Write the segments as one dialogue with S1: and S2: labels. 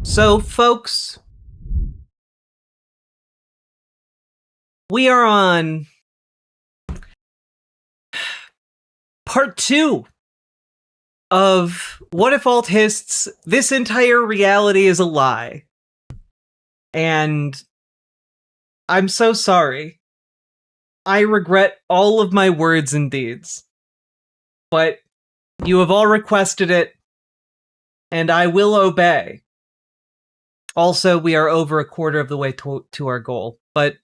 S1: So, folks, we are on part 2 of Whatifalthist's This Entire Reality is a Lie. And I'm so sorry. I regret all of my words and deeds. But you have all requested it, and I will obey. Also, we are over a quarter of the way to our goal, but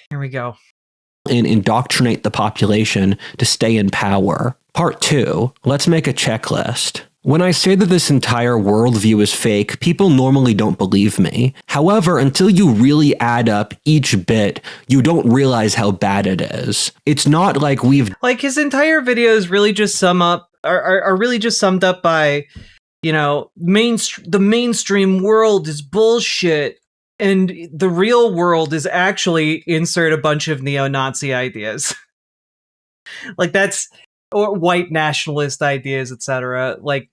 S1: here we go.
S2: And indoctrinate the population to stay in power. Part 2, let's make a checklist. When I say that this entire worldview is fake, people normally don't believe me. However, until you really add up each bit, you don't realize how bad it is. It's not like
S1: Like, his entire videos really just are really just summed up by, you know, the mainstream world is bullshit, and the real world is actually insert a bunch of neo-Nazi ideas. Like, that's, or white nationalist ideas, etc. Like,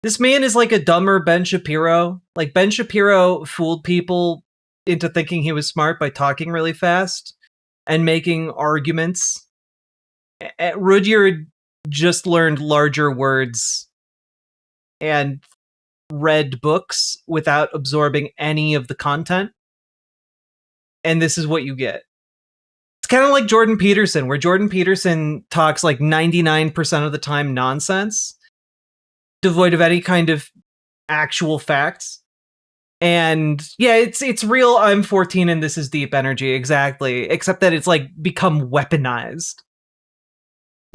S1: this man is like a dumber Ben Shapiro. Like, Ben Shapiro fooled people into thinking he was smart by talking really fast and making arguments. Rudyard just learned larger words and read books without absorbing any of the content. And this is what you get. It's kind of like Jordan Peterson, where Jordan Peterson talks like 99% of the time nonsense, devoid of any kind of actual facts. And yeah, it's real. I'm 14 and this is deep energy, exactly. Except that it's like become weaponized.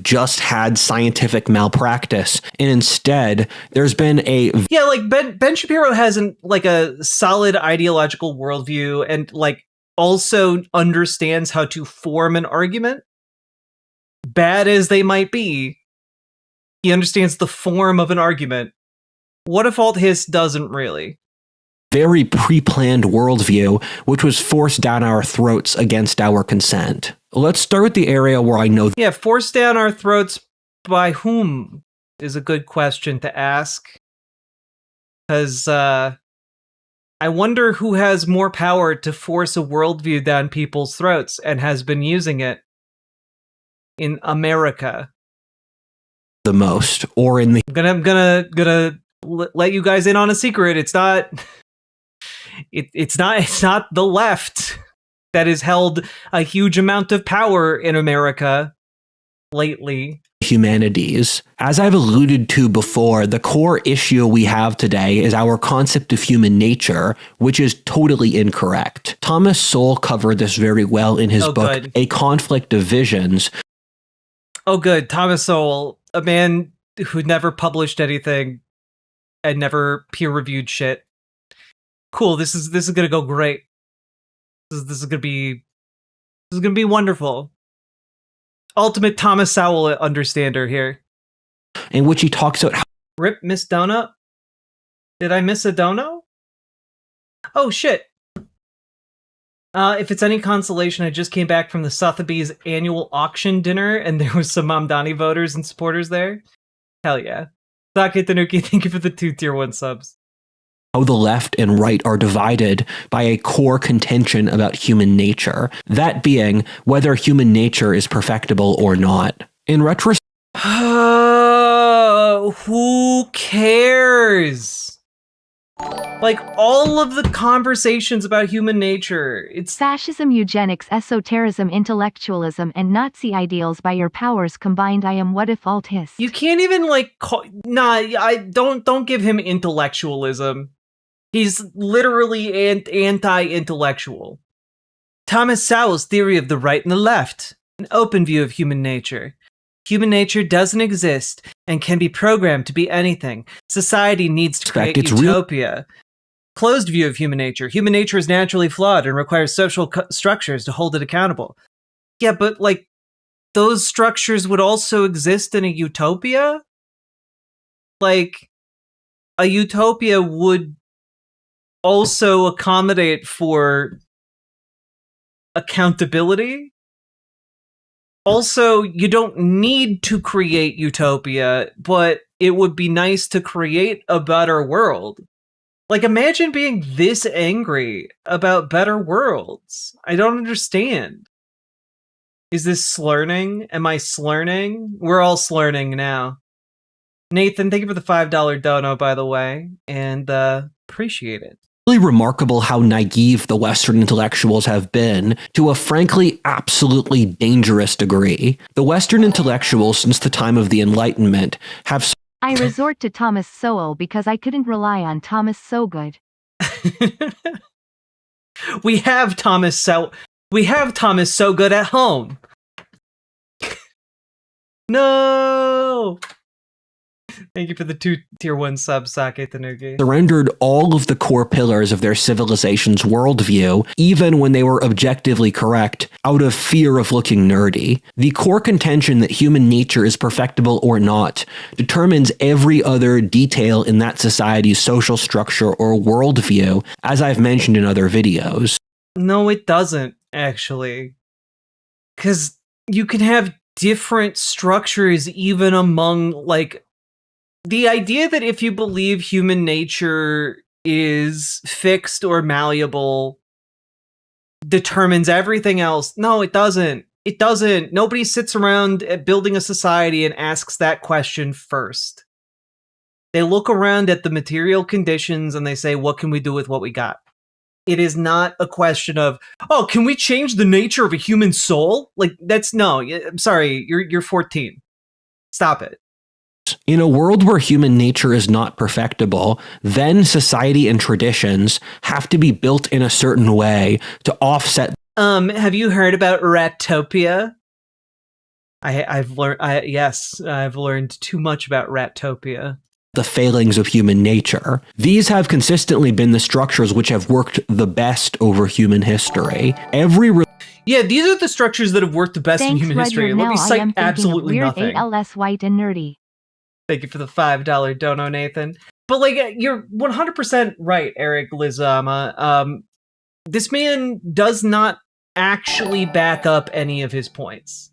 S2: Just had scientific malpractice, and instead there's been a
S1: like Ben Shapiro has like a solid ideological worldview and like also understands how to form an argument. Bad as they might be, he understands the form of an argument. Whatifalthist doesn't really.
S2: Very pre-planned worldview, which was forced down our throats against our consent. Let's start with the area where I know.
S1: Yeah, forced down our throats by whom is a good question to ask. Because, I wonder who has more power to force a worldview down people's throats and has been using it in America.
S2: The most, or in the.
S1: I'm gonna let you guys in on a secret. It's not. It's not the left that has held a huge amount of power in America lately.
S2: Humanities. As I've alluded to before, the core issue we have today is our concept of human nature, which is totally incorrect. Thomas Sowell covered this very well in his book,
S1: Good.
S2: A Conflict of Visions.
S1: Oh, good. Thomas Sowell, a man who never published anything and never peer-reviewed shit. Cool. This is gonna go great. This is gonna be wonderful. Ultimate Thomas Sowell understander here.
S2: In which he talks about how.
S1: Rip Miss Donut? Did I miss a dono? Oh shit. If it's any consolation, I just came back from the Sotheby's annual auction dinner and there was some Mamdani voters and supporters there. Hell yeah. Sake Tanuki, thank you for the 2 tier 1 subs.
S2: How the left and right are divided by a core contention about human nature, that being whether human nature is perfectible or not. In retrospect,
S1: who cares? Like, all of the conversations about human nature, it's
S3: fascism, eugenics, esotericism, intellectualism, and Nazi ideals by your powers combined. I am Whatifalthist.
S1: You can't even like don't give him intellectualism. He's literally anti-intellectual. Thomas Sowell's theory of the right and the left, an open view of human nature. Human nature doesn't exist and can be programmed to be anything. Society needs to create utopia. Closed view of human nature. Human nature is naturally flawed and requires social structures to hold it accountable. Yeah, but like, those structures would also exist in a utopia? Like, a utopia would also accommodate for accountability. Also, you don't need to create utopia, but it would be nice to create a better world. Like, imagine being this angry about better worlds. I don't understand. Is this slurning? Am I slurning? We're all slurning now. Nathan, thank you for the $5 dono, by the way, and appreciate it.
S2: Really remarkable how naive the Western intellectuals have been to a frankly absolutely dangerous degree. The Western intellectuals since the time of the Enlightenment have
S3: I resort to Thomas Sowell because I couldn't rely on Thomas so good.
S1: We have Thomas so good at home. No. Thank you for the 2 tier 1 subs, Sake Tanuki.
S2: surrendered all of the core pillars of their civilization's worldview, even when they were objectively correct, out of fear of looking nerdy. The core contention that human nature is perfectible or not determines every other detail in that society's social structure or worldview, as I've mentioned in other videos.
S1: No, it doesn't, actually. Because you can have different structures even among, like, the idea that if you believe human nature is fixed or malleable determines everything else. No, it doesn't. It doesn't. Nobody sits around at building a society and asks that question first. They look around at the material conditions and they say, what can we do with what we got? It is not a question of, oh, can we change the nature of a human soul? Like, that's no. I'm sorry, you're 14. Stop it.
S2: In a world where human nature is not perfectible, then society and traditions have to be built in a certain way to offset.
S1: Have you heard about Ratopia? I've learned too much about Ratopia.
S2: The failings of human nature. These have consistently been the structures which have worked the best over human history.
S1: Yeah, these are the structures that have worked the best in human history. Let me cite absolutely
S3: weird
S1: nothing.
S3: ALS white and nerdy.
S1: Thank you for the $5 dono, Nathan. But, like, you're 100% right, Eric Lizama. This man does not actually back up any of his points.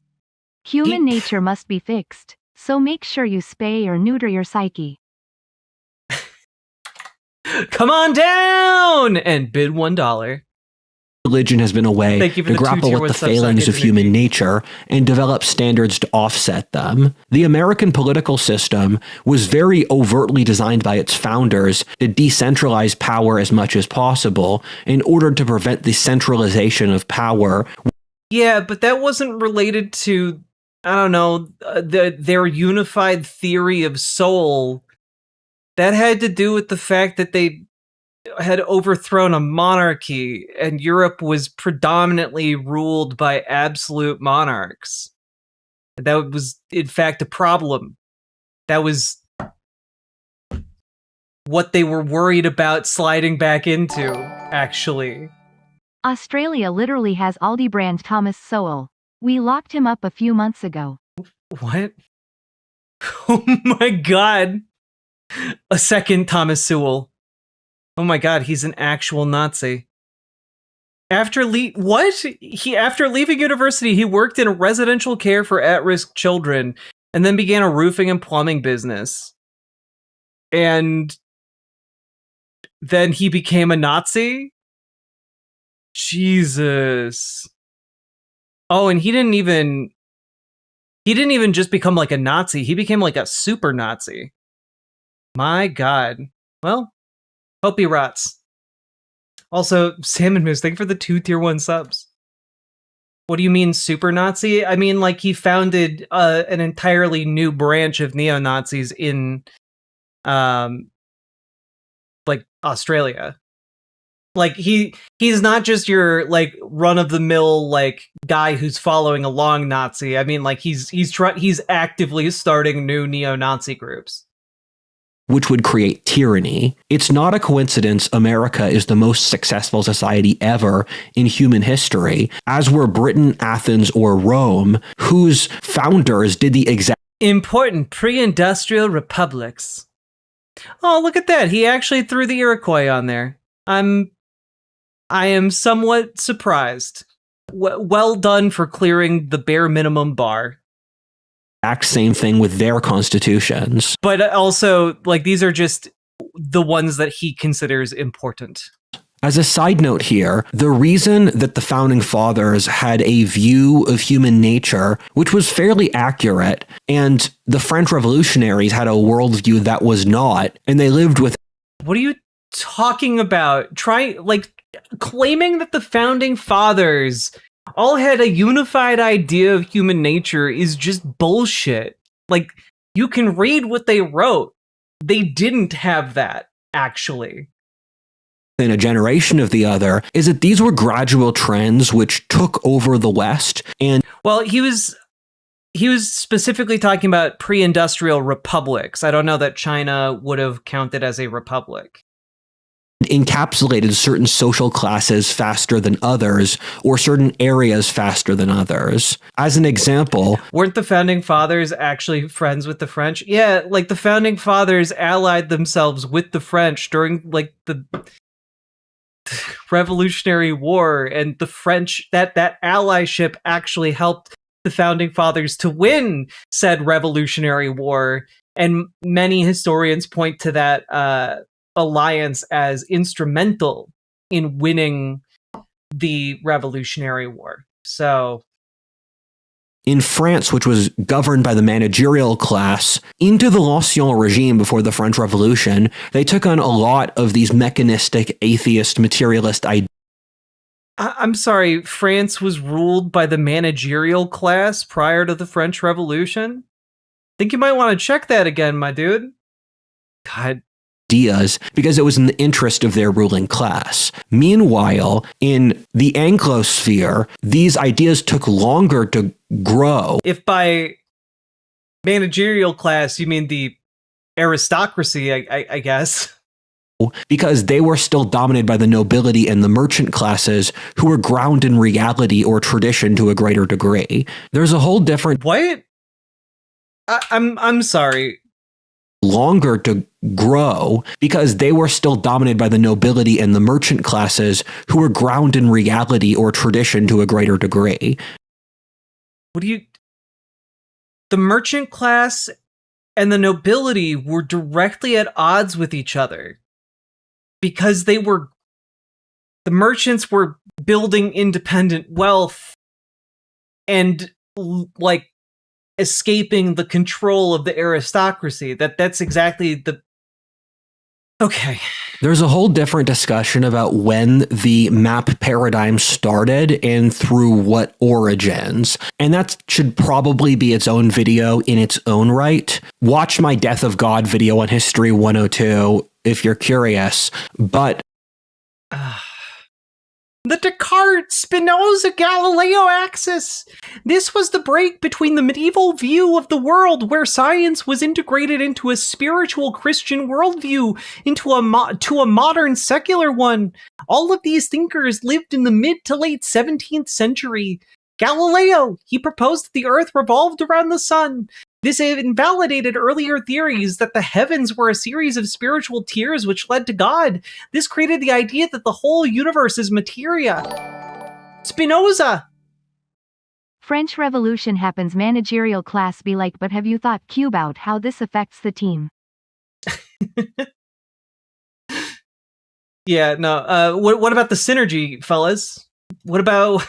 S3: Human nature must be fixed, so make sure you spay or neuter your psyche.
S1: Come on down and bid $1.
S2: Religion has been a way to grapple with the failings of human nature and develop standards to offset them. The American political system was very overtly designed by its founders to decentralize power as much as possible in order to prevent the centralization of power.
S1: Yeah, but that wasn't related to, I don't know, their unified theory of soul. That had to do with the fact that they had overthrown a monarchy, and Europe was predominantly ruled by absolute monarchs. That was, in fact, a problem. That was what they were worried about sliding back into, actually.
S3: Australia literally has Aldi brand Thomas Sowell. We locked him up a few months ago.
S1: What? Oh my god. A second Thomas Sowell. Oh my god, he's an actual Nazi. After leaving university, he worked in residential care for at-risk children and then began a roofing and plumbing business. And then he became a Nazi? Jesus. Oh, and he didn't even just become like a Nazi, he became like a super Nazi. My god. Well, hope he rots. Also, Salmon Moose, thank you for the 2 tier 1 subs. What do you mean super Nazi? I mean, like, he founded an entirely new branch of neo-Nazis in like Australia. Like, he's not just your, like, run-of-the-mill, like, guy who's following along Nazi. I mean, like, he's actively starting new neo-Nazi groups,
S2: which would create tyranny. It's not a coincidence America is the most successful society ever in human history, as were Britain, Athens, or Rome, whose founders did the exact
S1: important pre-industrial republics. Oh, look at that. He actually threw the Iroquois on there. I am somewhat surprised. Well done for clearing the bare minimum bar.
S2: Exact same thing with their constitutions.
S1: But also, like, these are just the ones that he considers important.
S2: As a side note here, the reason that the founding fathers had a view of human nature, which was fairly accurate, and the French revolutionaries had a worldview that was not, and they lived with...
S1: What are you talking about? Claiming that the founding fathers all had a unified idea of human nature is just bullshit. Like, you can read what they wrote. They didn't have that, actually.
S2: In a generation of the other, is that these were gradual trends which took over the West. And
S1: well, he was specifically talking about pre-industrial republics. I don't know that China would have counted as a republic.
S2: Encapsulated certain social classes faster than others, or certain areas faster than others. As an example,
S1: weren't the founding fathers actually friends with the French? Yeah, like the founding fathers allied themselves with the French during like the Revolutionary War, and the French, that allyship actually helped the founding fathers to win said Revolutionary War, and many historians point to that alliance as instrumental in winning the Revolutionary War. So
S2: in France, which was governed by the managerial class, into the l'Ancien regime before the French Revolution, they took on a lot of these mechanistic, atheist, materialist ideas.
S1: I'm sorry, France was ruled by the managerial class prior to the French Revolution? Think you might want to check that again, my dude. God.
S2: Because it was in the interest of their ruling class. Meanwhile, in the Anglosphere, these ideas took longer to grow.
S1: If by managerial class you mean the aristocracy, I guess.
S2: Because they were still dominated by the nobility and the merchant classes, who were grounded in reality or tradition to a greater degree. There's a whole different...
S1: What? I'm sorry.
S2: Longer to grow because they were still dominated by the nobility and the merchant classes, who were grounded in reality or tradition to a greater degree.
S1: The merchant class and the nobility were directly at odds with each other because the merchants were building independent wealth and like escaping the control of the aristocracy. That's exactly the... Okay.
S2: There's a whole different discussion about when the map paradigm started and through what origins. And that should probably be its own video in its own right. Watch my Death of God video on History 102 if you're curious. But...
S1: the Descartes, Spinoza, Galileo axis. This was the break between the medieval view of the world, where science was integrated into a spiritual Christian worldview, to a modern secular one. All of these thinkers lived in the mid to late 17th century. Galileo, he proposed that the earth revolved around the sun. This invalidated earlier theories that the heavens were a series of spiritual tiers which led to God. This created the idea that the whole universe is materia. Spinoza!
S3: French Revolution happens, managerial class be like, but have you thought about how this affects the team?
S1: Yeah, no. What about the synergy, fellas? What about...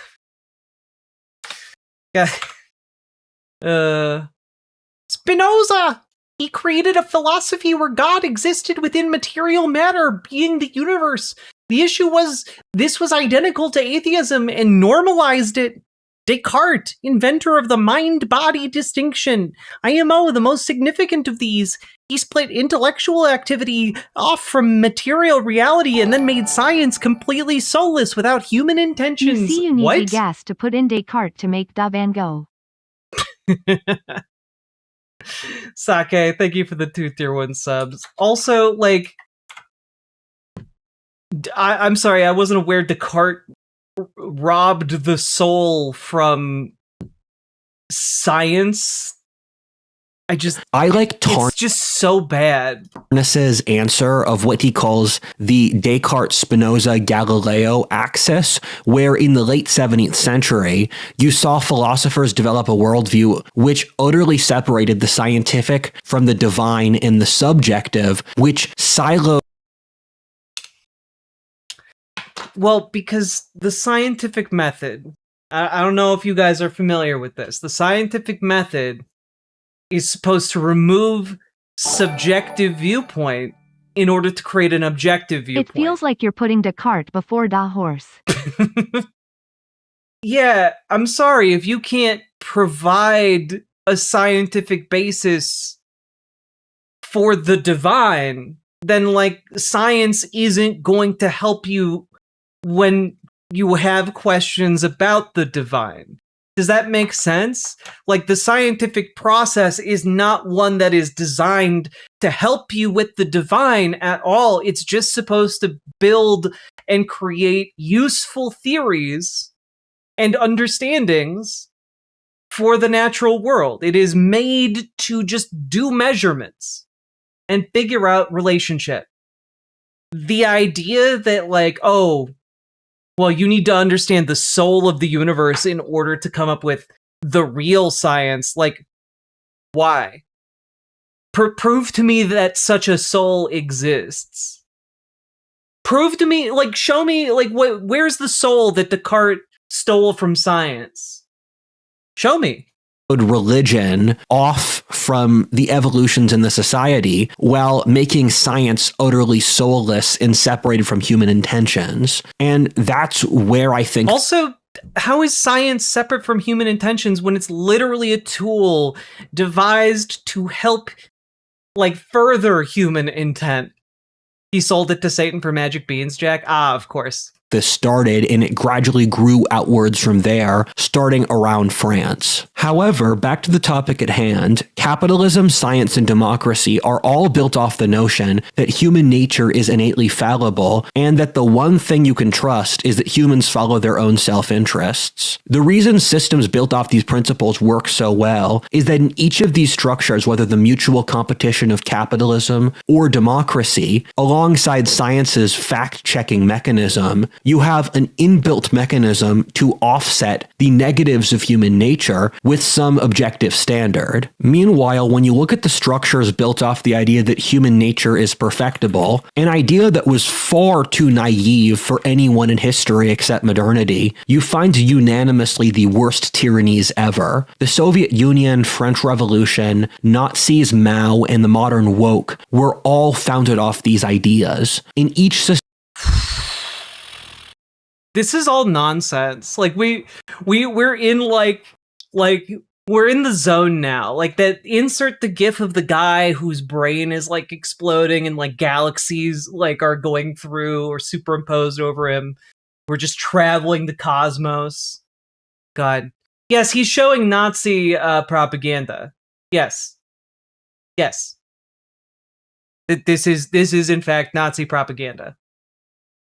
S1: Spinoza! He created a philosophy where God existed within material matter, being the universe. The issue was, this was identical to atheism and normalized it. Descartes, inventor of the mind-body distinction. IMO, the most significant of these. He split intellectual activity off from material reality and then made science completely soulless without human intentions.
S3: You see, you need gas to put in Descartes to make Da Van Gogh.
S1: Sake, thank you for the 2 tier 1 subs. Also, like, I'm sorry, I wasn't aware Descartes robbed the soul from science.
S2: I like
S1: it's just so bad.
S2: Tarnis's answer of what he calls the Descartes-Spinoza-Galileo axis, where in the late 17th century, you saw philosophers develop a worldview which utterly separated the scientific from the divine and the subjective, which siloed.
S1: Well, because the scientific method, I don't know if you guys are familiar with this, the scientific method is supposed to remove subjective viewpoint in order to create an objective viewpoint.
S3: It feels like you're putting Descartes before da horse.
S1: Yeah, I'm sorry, if you can't provide a scientific basis for the divine, then like science isn't going to help you when you have questions about the divine. Does that make sense? Like, the scientific process is not one that is designed to help you with the divine at all. It's just supposed to build and create useful theories and understandings for the natural world. It is made to just do measurements and figure out relationship. The idea that, like, oh, well, you need to understand the soul of the universe in order to come up with the real science. Like, why? Prove to me that such a soul exists. Prove to me, like, show me, like, where's the soul that Descartes stole from science? Show me.
S2: Religion off from the evolutions in the society while making science utterly soulless and separated from human intentions. And that's where I think...
S1: Also, how is science separate from human intentions when it's literally a tool devised to help, like, further human intent? He sold it to Satan for magic beans, Jack? Ah, of course.
S2: This started, and it gradually grew outwards from there, starting around France. However, back to the topic at hand, capitalism, science, and democracy are all built off the notion that human nature is innately fallible, and that the one thing you can trust is that humans follow their own self-interests. The reason systems built off these principles work so well is that in each of these structures, whether the mutual competition of capitalism or democracy, alongside science's fact-checking mechanism, you have an inbuilt mechanism to offset the negatives of human nature with some objective standard. Meanwhile, when you look at the structures built off the idea that human nature is perfectible, an idea that was far too naive for anyone in history except modernity, you find unanimously the worst tyrannies ever. The Soviet Union, French Revolution, Nazis, Mao, and the modern woke were all founded off these ideas. In each system,
S1: this is all nonsense. Like, we're in like we're in the zone now. Like, that insert the gif of the guy whose brain is like exploding and like galaxies like are going through or superimposed over him. We're just traveling the cosmos. God. Yes, he's showing Nazi propaganda. Yes. Yes. This is in fact Nazi propaganda.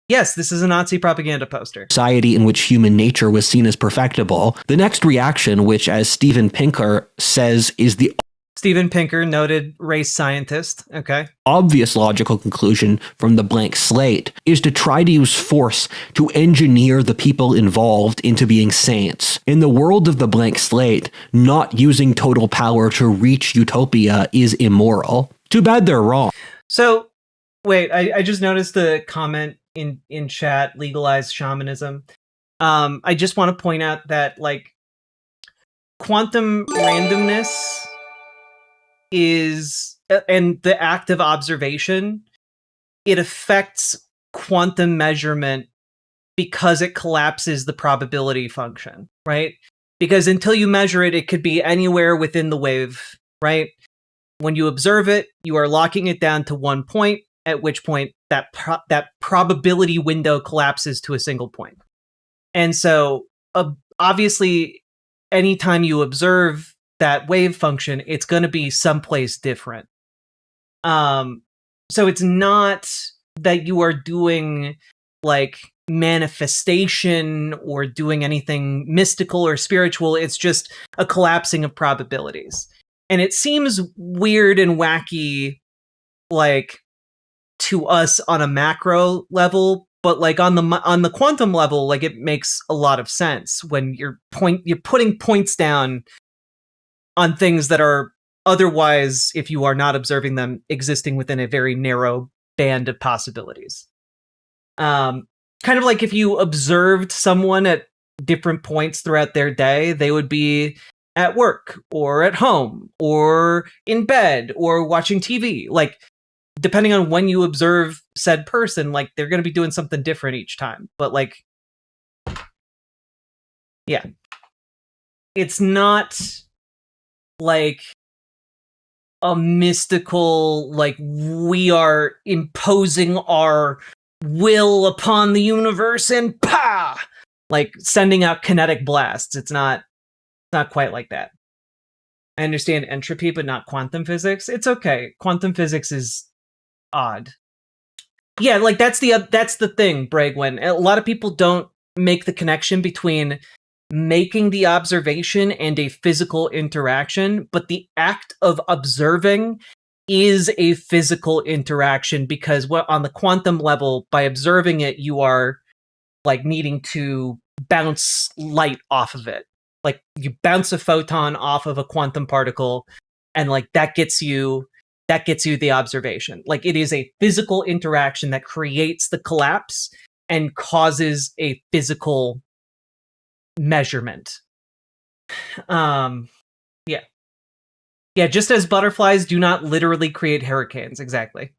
S1: Yes, this is a Nazi propaganda poster.
S2: Society in which human nature was seen as perfectible. The next reaction, which, as Steven Pinker says, is the
S1: Steven Pinker, noted race scientist. Okay.
S2: Obvious logical conclusion from the blank slate, is to try to use force to engineer the people involved into being saints. In the world of the blank slate, not using total power to reach utopia is immoral. Too bad they're wrong.
S1: So, wait, I just noticed a comment in chat, legalized shamanism. I just want to point out that, like, quantum randomness is, and the act of observation, it affects quantum measurement because it collapses the probability function, right? Because until you measure it, it could be anywhere within the wave, right? When you observe it, you are locking it down to one point, at which point that probability window collapses to a single point. And so, obviously, anytime you observe that wave function, it's going to be someplace different. So it's not that you are doing, like, manifestation or doing anything mystical or spiritual. It's just a collapsing of probabilities. And it seems weird and wacky, like, to us on a macro level, but like on the quantum level, like it makes a lot of sense when you're putting points down on things that are otherwise, if you are not observing them, existing within a very narrow band of possibilities. Kind of like if you observed someone at different points throughout their day, they would be at work or at home or in bed or watching TV. Like, depending on when you observe said person, like, they're going to be doing something different each time. But like, yeah, it's not like a mystical, like, we are imposing our will upon the universe and like sending out kinetic blasts. It's not quite like that. I understand entropy, but not quantum physics. It's okay. Quantum physics is odd. Yeah, like that's the thing, Bregwin. A lot of people don't make the connection between making the observation and a physical interaction, but the act of observing is a physical interaction, because on the quantum level, by observing it, you are like needing to bounce light off of it. Like, you bounce a photon off of a quantum particle, and like that gets you the observation. Like, it is a physical interaction that creates the collapse and causes a physical measurement. Yeah, just as butterflies do not literally create hurricanes. Exactly.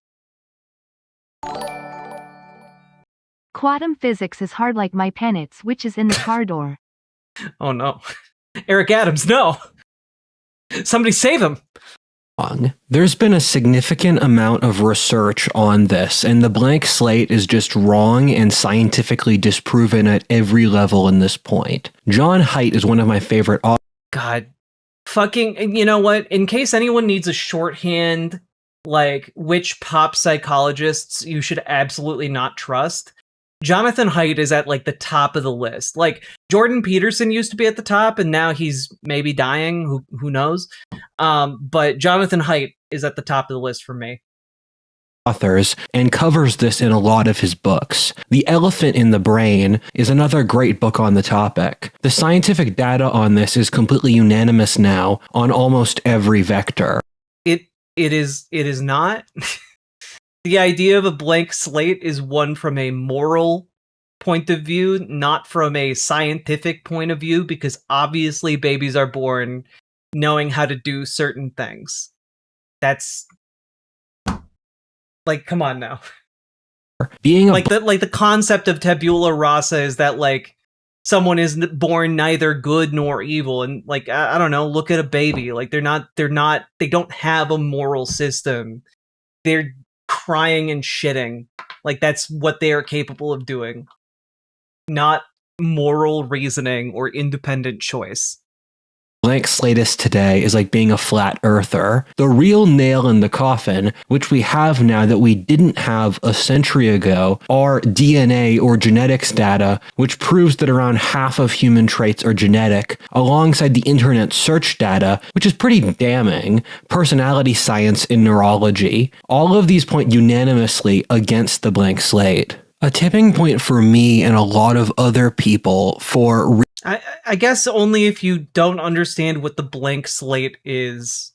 S3: Quantum physics is hard like my pennants, which is in the car door.
S1: Oh no. Eric Adams, no. Somebody save him.
S2: There's been a significant amount of research on this, and the blank slate is just wrong and scientifically disproven at every level in this point. John Haidt is one of my favorite authors.
S1: God. Fucking, you know what? In case anyone needs a shorthand, like, which pop psychologists you should absolutely not trust, Jonathan Haidt is at like the top of the list. Like, Jordan Peterson used to be at the top, and now he's maybe dying. Who knows? But Jonathan Haidt is at the top of the list for me.
S2: Authors, and covers this in a lot of his books. The Elephant in the Brain is another great book on the topic. The scientific data on this is completely unanimous now on almost every vector.
S1: It is not. The idea of a blank slate is one from a moral point of view, not from a scientific point of view, because obviously babies are born knowing how to do certain things. That's like, come on now.
S2: Being
S1: like the concept of tabula rasa is that like someone is born neither good nor evil, and like I don't know, look at a baby. Like they don't have a moral system. They're crying and shitting. Like, that's what they are capable of doing, not moral reasoning or independent choice.
S2: Blank slatist today is like being a flat earther. The real nail in the coffin, which we have now that we didn't have a century ago, are DNA or genetics data, which proves that around half of human traits are genetic, alongside the internet search data, which is pretty damning, personality science in neurology. All of these point unanimously against the blank slate. A tipping point for me and a lot of other people for
S1: I guess only if you don't understand what the blank slate is.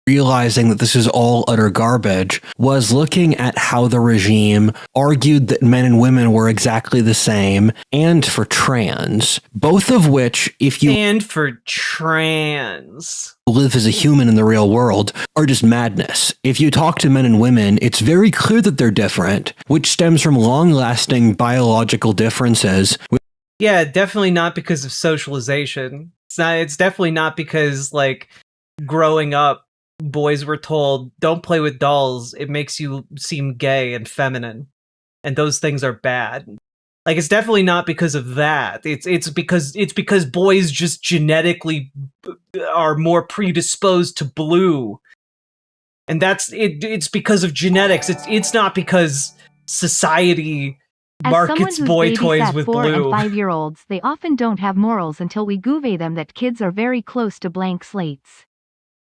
S2: Realizing that this is all utter garbage was looking at how the regime argued that men and women were exactly the same, and for trans, both of which, if you
S1: and for trans
S2: live as a human in the real world, are just madness. If you talk to men and women, it's very clear that they're different, which stems from long-lasting biological differences.
S1: Yeah, definitely not because of socialization. It's definitely not because, like, growing up, boys were told, don't play with dolls, it makes you seem gay and feminine, and those things are bad. Like, it's definitely not because of that. It's because boys just genetically are more predisposed to blue. And that's it. It's because of genetics. It's not because society markets boy toys with
S3: 4
S1: blue.
S3: and 5-year-olds, they often don't have morals until we gouvee them that kids are very close to blank slates.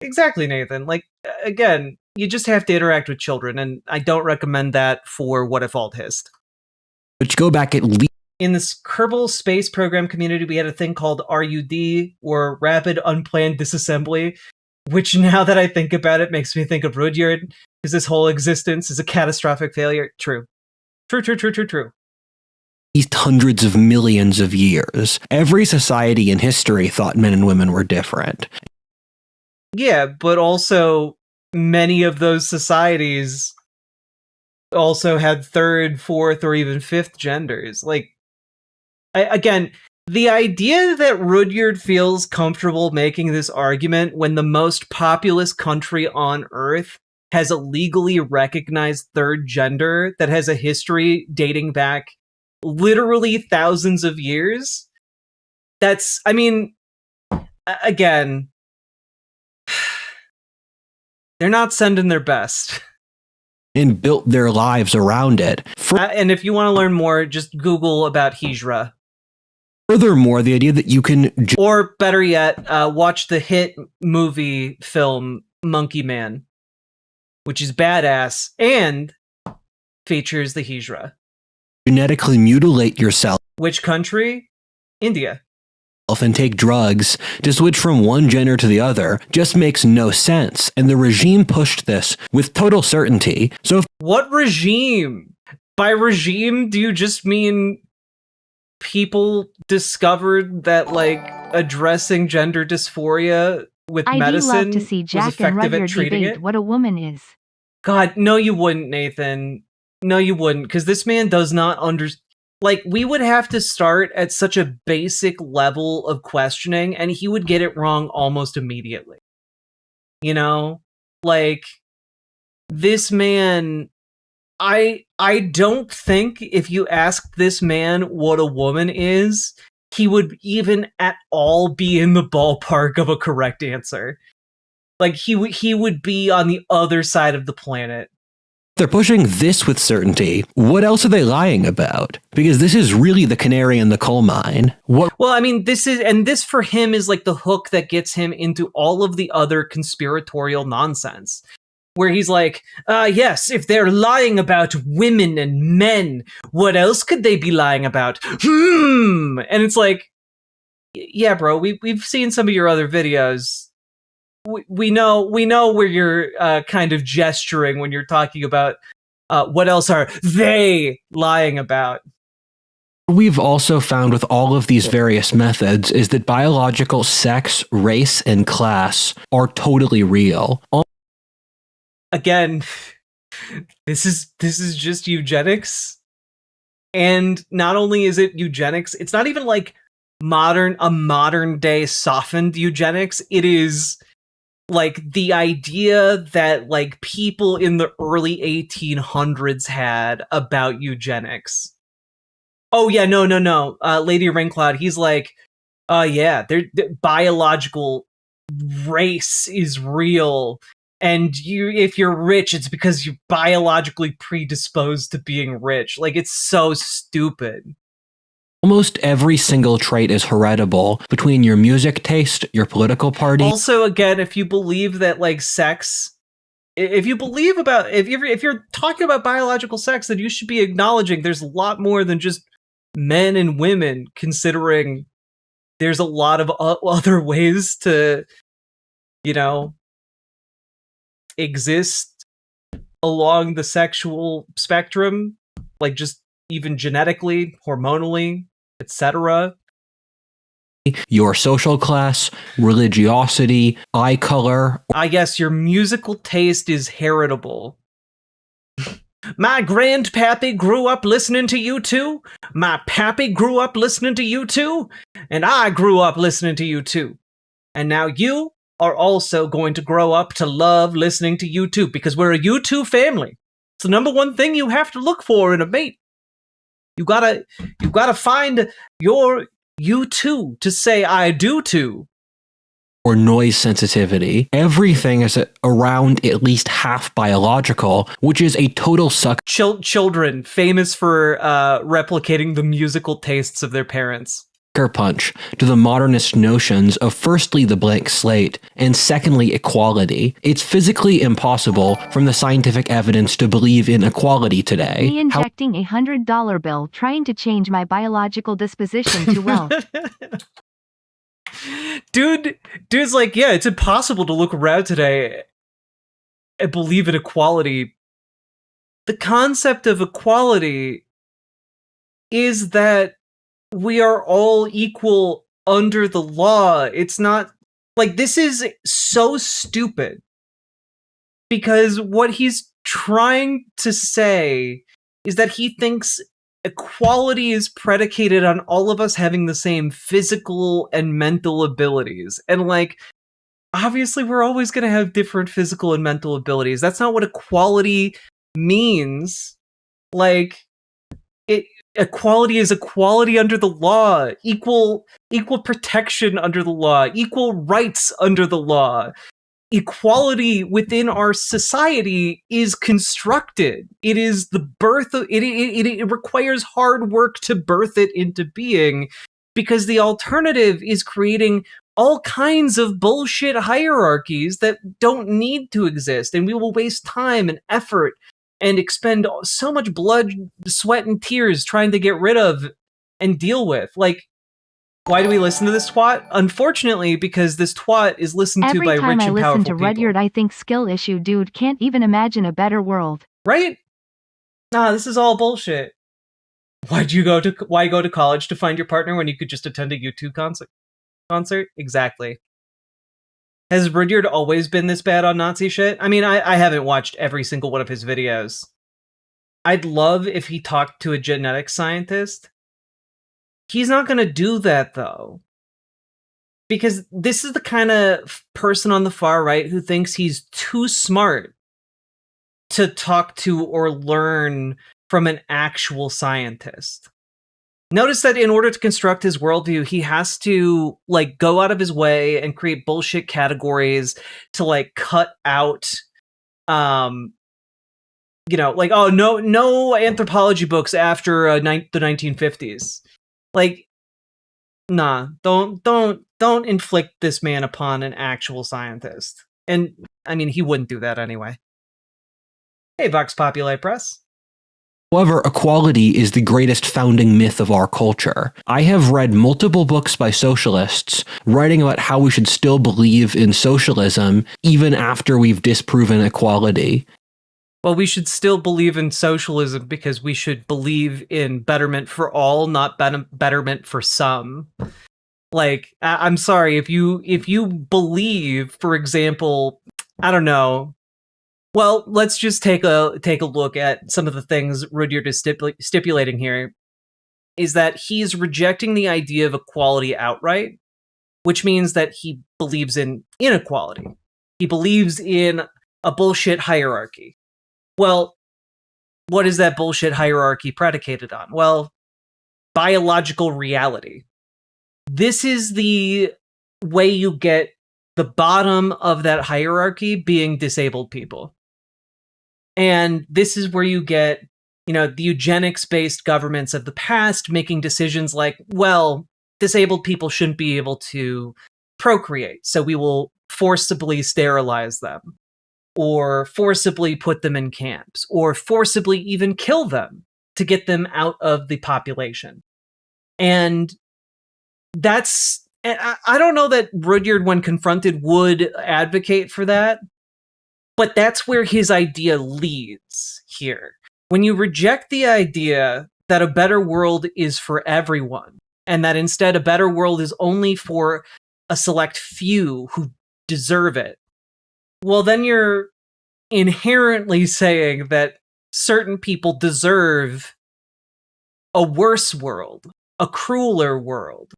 S1: Exactly, Nathan. Like, again, you just have to interact with children, and I don't recommend that for Whatifalthist.
S2: Which go back at least.
S1: In this Kerbal Space Program community, we had a thing called RUD, or Rapid Unplanned Disassembly, which now that I think about it makes me think of Rudyard, because this whole existence is a catastrophic failure. True. True.
S2: Hundreds of millions of years. Every society in history thought men and women were different.
S1: Yeah, but also many of those societies also had third, fourth, or even fifth genders. Like, again, the idea that Rudyard feels comfortable making this argument when the most populous country on Earth has a legally recognized third gender that has a history dating back literally thousands of years. That's, I mean, again, they're not sending their best.
S2: And built their lives around it.
S1: And if you want to learn more, just Google about Hijra.
S2: Furthermore, the idea that you can...
S1: Or better yet, watch the hit movie film Monkey Man, which is badass and features the Hijra.
S2: Genetically mutilate yourself.
S1: Which country? India.
S2: And take drugs to switch from one gender to the other just makes no sense, and the regime pushed this with total certainty. So
S1: what regime? By regime, do you just mean people discovered that, like, addressing gender dysphoria with medicine
S3: I'd love to see Jack and Rudyard debate what a woman is.
S1: God, no you wouldn't, Nathan. No you wouldn't, because this man does not understand. Like, we would have to start at such a basic level of questioning, and he would get it wrong almost immediately. You know? Like, this man... I don't think if you asked this man what a woman is, he would even at all be in the ballpark of a correct answer. Like, he would be on the other side of the planet.
S2: They're pushing this with certainty. What else are they lying about? Because this is really the canary in the coal mine. What?
S1: Well, I mean, this for him is like the hook that gets him into all of the other conspiratorial nonsense. Where he's like, yes, if they're lying about women and men, what else could they be lying about? And it's like, yeah, bro, we've seen some of your other videos. We know where you're kind of gesturing when you're talking about what else are they lying about.
S2: We've also found with all of these various methods is that biological sex, race, and class are totally real.
S1: Again, this is just eugenics. And not only is it eugenics, it's not even like a modern day softened eugenics. It is like the idea that like people in the early 1800s had about eugenics. Oh yeah, no. Lady Raincloud, he's like, yeah, the biological race is real. And if you're rich, it's because you're biologically predisposed to being rich. Like, it's so stupid.
S2: Almost every single trait is heritable between your music taste, your political party.
S1: Also, again, if you believe that, like, sex, if you're talking about biological sex, then you should be acknowledging there's a lot more than just men and women, considering there's a lot of other ways to, you know, exist along the sexual spectrum, like just even genetically, hormonally, etc.
S2: Your social class, religiosity, eye color.
S1: I guess your musical taste is heritable. My grandpappy grew up listening to U2. My pappy grew up listening to U2. And I grew up listening to U2. And now you are also going to grow up to love listening to U2 because we're a U2 family. It's the number one thing you have to look for in a mate. You gotta find your U2 to say I do to.
S2: Or noise sensitivity. Everything is around at least half biological, which is a total suck.
S1: Children famous for replicating the musical tastes of their parents.
S2: punch to the modernist notions of firstly the blank slate and secondly equality. It's physically impossible from the scientific evidence to believe in equality today.
S3: Me injecting $100 bill trying to change my biological disposition to wealth.
S1: Dude's like, yeah, it's impossible to look around today and believe in equality. The concept of equality is that we are all equal under the law. It's not like, this is so stupid, because what he's trying to say is that he thinks equality is predicated on all of us having the same physical and mental abilities. And like, obviously we're always going to have different physical and mental abilities. That's not what equality means. Like, equality is equality under the law, equal protection under the law, equal rights under the law. Equality within our society is constructed. It is the birth of it. It requires hard work to birth it into being, because the alternative is creating all kinds of bullshit hierarchies that don't need to exist, and we will waste time and effort and expend so much blood, sweat, and tears trying to get rid of and deal with. Like, why do we listen to this twat? Unfortunately, because this twat is listened to by rich and powerful people.
S3: Every time I listen to Rudyard, I think skill issue dude can't even imagine a better world.
S1: Right? Nah, this is all bullshit. Why go to college to find your partner when you could just attend a U2 concert? Exactly. Has Rudyard always been this bad on Nazi shit? I mean, I haven't watched every single one of his videos. I'd love if he talked to a genetics scientist. He's not going to do that, though. Because this is the kind of person on the far right who thinks he's too smart to talk to or learn from an actual scientist. Notice that in order to construct his worldview, he has to like go out of his way and create bullshit categories to like cut out, like, oh, no anthropology books after the 1950s. Like, nah, don't inflict this man upon an actual scientist. And I mean, he wouldn't do that anyway. Hey, Vox Populi Press.
S2: However, equality is the greatest founding myth of our culture. I have read multiple books by socialists writing about how we should still believe in socialism even after we've disproven equality.
S1: Well, we should still believe in socialism because we should believe in betterment for all, not betterment for some. Like, I'm sorry, if you believe, for example, I don't know. Well, let's just take a look at some of the things Rudyard is stipulating here. Is that he's rejecting the idea of equality outright, which means that he believes in inequality. He believes in a bullshit hierarchy. Well, what is that bullshit hierarchy predicated on? Well, biological reality. This is the way you get the bottom of that hierarchy being disabled people. And this is where you get, the eugenics-based governments of the past making decisions like, well, disabled people shouldn't be able to procreate, so we will forcibly sterilize them, or forcibly put them in camps, or forcibly even kill them to get them out of the population. And I don't know that Rudyard, when confronted, would advocate for that, but that's where his idea leads here. When you reject the idea that a better world is for everyone, and that instead a better world is only for a select few who deserve it, well, then you're inherently saying that certain people deserve a worse world, a crueler world.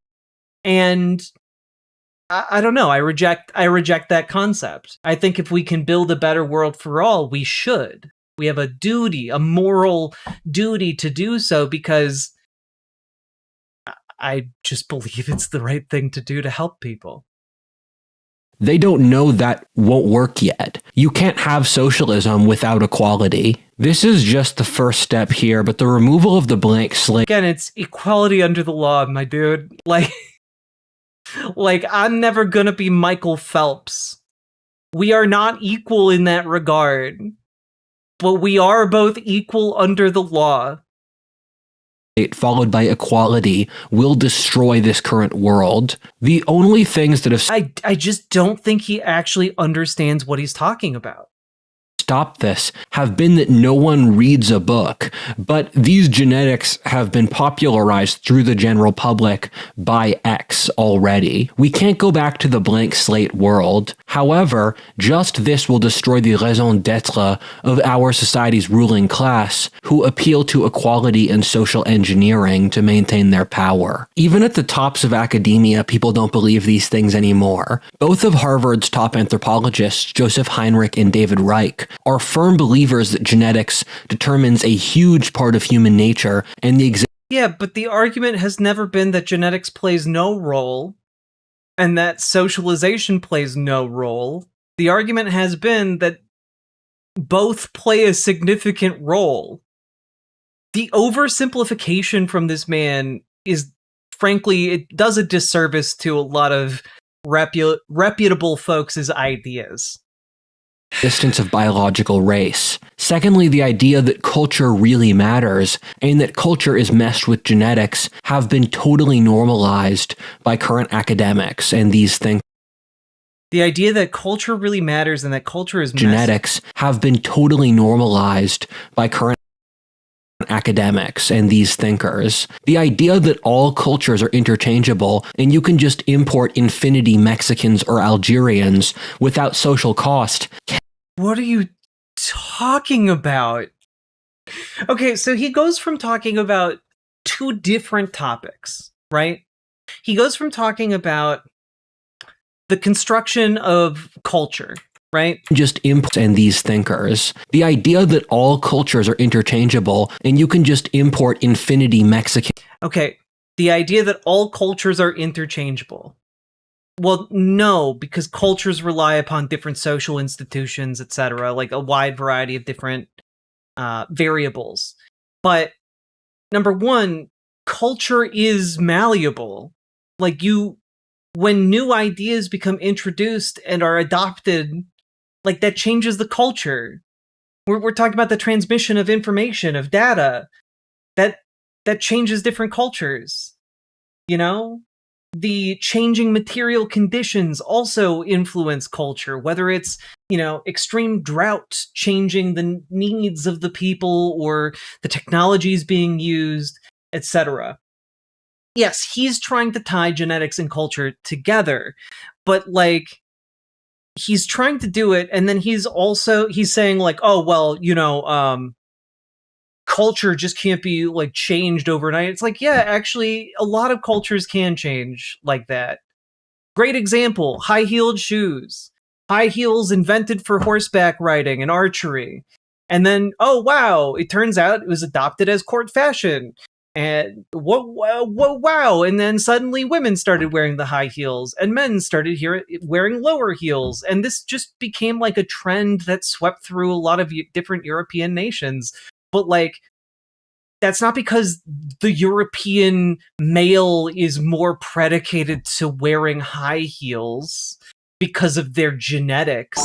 S1: And I don't know. I reject that concept. I think if we can build a better world for all, we should. We have a duty, a moral duty to do so, because I just believe it's the right thing to do to help people.
S2: They don't know that won't work yet. You can't have socialism without equality. This is just the first step here, but the removal of the blank slate.
S1: Again, it's equality under the law, my dude. Like I'm never gonna be Michael Phelps. We are not equal in that regard, but we are both equal under the law.
S2: Followed by equality will destroy this current world. The only things that have
S1: I just don't think he actually understands what he's talking about.
S2: Stop this have been that no one reads a book, but these genetics have been popularized through the general public by X already. We can't go back to the blank slate world. However, just this will destroy the raison d'etre of our society's ruling class, who appeal to equality and social engineering to maintain their power. Even at the tops of academia, people don't believe these things anymore. Both of Harvard's top anthropologists, Joseph Heinrich and David Reich, are firm believers that genetics determines a huge part of human nature and the
S1: Yeah, but the argument has never been that genetics plays no role and that socialization plays no role. The argument has been that both play a significant role. The oversimplification from this man is, frankly, it does a disservice to a lot of reputable folks' ideas.
S2: Existence of biological race. Secondly, the idea that culture really matters and that culture is meshed with genetics have been totally normalized by current academics and these things.
S1: The idea that culture really matters and that culture is
S2: genetics have been totally normalized by current academics and these thinkers. The idea that all cultures are interchangeable and you can just import infinity Mexicans or Algerians without social cost.
S1: What are you talking about? Okay, so he goes from talking about two different topics, right? He goes from talking about the construction of culture, right?
S2: Just import and these thinkers. The idea that all cultures are interchangeable and you can just import infinity Mexican.
S1: Okay, the idea that all cultures are interchangeable. Well, no, because cultures rely upon different social institutions, etc., like a wide variety of different variables. But number one, culture is malleable. Like when new ideas become introduced and are adopted, like that changes the culture. We're talking about the transmission of information, of data, that changes different cultures. You know? The changing material conditions also influence culture, whether it's, extreme drought changing the needs of the people or the technologies being used, etc. Yes, he's trying to tie genetics and culture together, but he's trying to do it, and then he's saying oh, well, culture just can't be changed overnight. It's yeah, actually a lot of cultures can change like that. Great example, high-heeled shoes. High heels invented for horseback riding and archery. And then, oh wow, it turns out it was adopted as court fashion. And wow. And then suddenly women started wearing the high heels and men started wearing lower heels. And this just became a trend that swept through a lot of different European nations. But that's not because the European male is more predicated to wearing high heels because of their genetics.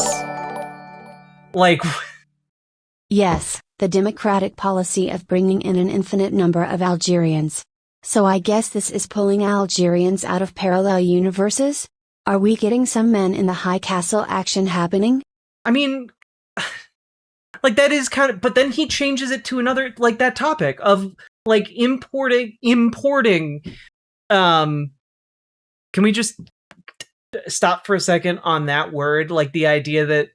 S4: Yes, the democratic policy of bringing in an infinite number of Algerians. So I guess this is pulling Algerians out of parallel universes? Are we getting some men in the high castle action happening?
S1: I mean, that is kind of, but then he changes it to another, that topic of, importing, can we just stop for a second on that word? The idea that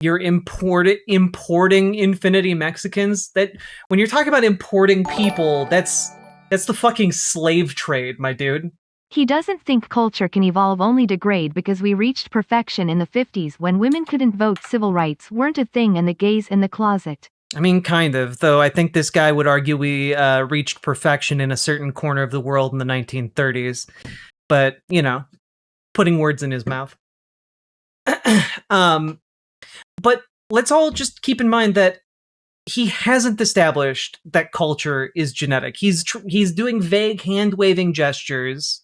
S1: you're importing infinity Mexicans, that when you're talking about importing people, that's the fucking slave trade, my dude.
S3: He doesn't think culture can evolve, only degrade, because we reached perfection in the 50s when women couldn't vote, civil rights weren't a thing, and the gays in the closet.
S1: I mean, kind of, though I think this guy would argue we reached perfection in a certain corner of the world in the 1930s. But, putting words in his mouth. But let's all just keep in mind that he hasn't established that culture is genetic. He's doing vague hand-waving gestures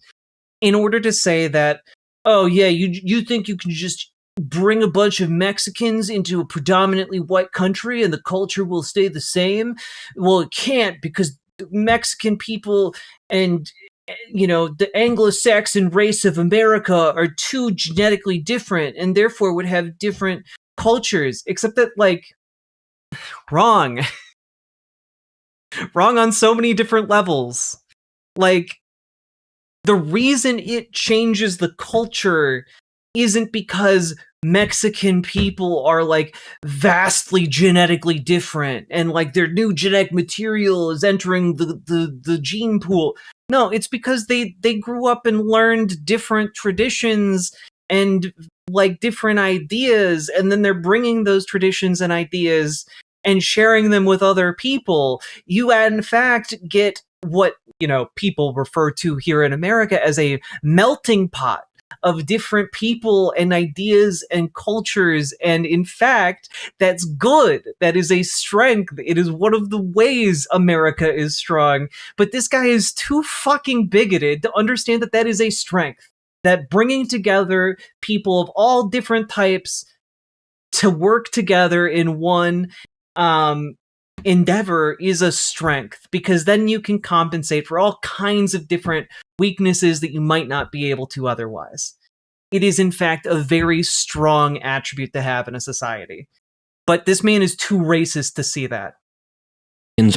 S1: in order to say that, oh yeah, you think you can just bring a bunch of Mexicans into a predominantly white country and the culture will stay the same? Well, it can't, because Mexican people and the Anglo-Saxon race of America are too genetically different and therefore would have different cultures. Except that, like, wrong. Wrong on so many different levels. Like, the reason it changes the culture isn't because Mexican people are, like, vastly genetically different and, like, their new genetic material is entering the gene pool. No, it's because they grew up and learned different traditions and, like, different ideas, and then they're bringing those traditions and ideas and sharing them with other people. You, in fact, get what, people refer to here in America as a melting pot of different people and ideas and cultures. And in fact, that's good. That is a strength. It is one of the ways America is strong. But this guy is too fucking bigoted to understand that that is a strength. That bringing together people of all different types to work together in one endeavor is a strength, because then you can compensate for all kinds of different weaknesses that you might not be able to otherwise. It is, in fact, a very strong attribute to have in a society. But this man is too racist to see that.